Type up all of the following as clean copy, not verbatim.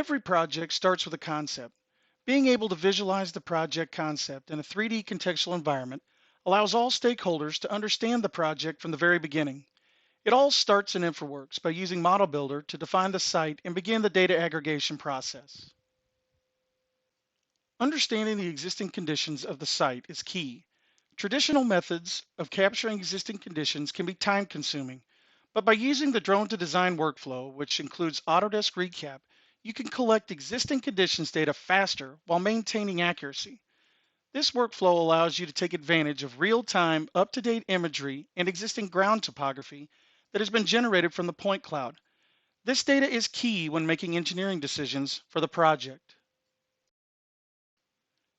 Every project starts with a concept. Being able to visualize the project concept in a 3D contextual environment allows all stakeholders to understand the project from the very beginning. It all starts in InfraWorks by using Model Builder to define the site and begin the data aggregation process. Understanding the existing conditions of the site is key. Traditional methods of capturing existing conditions can be time consuming, but by using the drone to design workflow, which includes Autodesk Recap, you can collect existing conditions data faster while maintaining accuracy. This workflow allows you to take advantage of real-time, up-to-date imagery and existing ground topography that has been generated from the point cloud. This data is key when making engineering decisions for the project.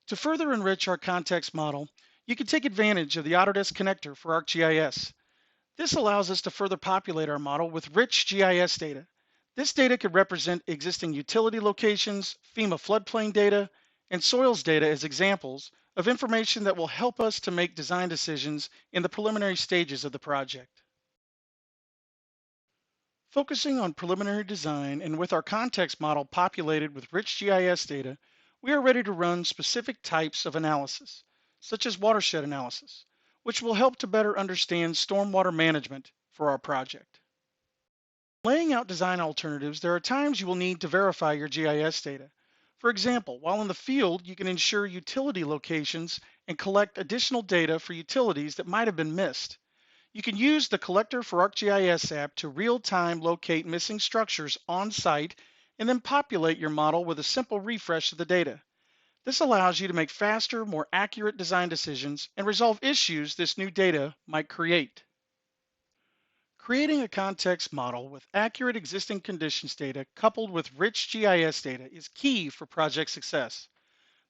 To further enrich our context model, you can take advantage of the Autodesk connector for ArcGIS. This allows us to further populate our model with rich GIS data. This data could represent existing utility locations, FEMA floodplain data, and soils data as examples of information that will help us to make design decisions in the preliminary stages of the project. Focusing on preliminary design and with our context model populated with rich GIS data, we are ready to run specific types of analysis, such as watershed analysis, which will help to better understand stormwater management for our project. Laying out design alternatives, there are times you will need to verify your GIS data. For example, while in the field, you can ensure utility locations and collect additional data for utilities that might have been missed. You can use the Collector for ArcGIS app to real-time locate missing structures on site and then populate your model with a simple refresh of the data. This allows you to make faster, more accurate design decisions and resolve issues this new data might create. Creating a context model with accurate existing conditions data coupled with rich GIS data is key for project success.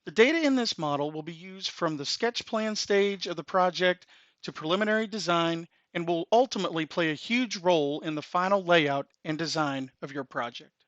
The data in this model will be used from the sketch plan stage of the project to preliminary design and will ultimately play a huge role in the final layout and design of your project.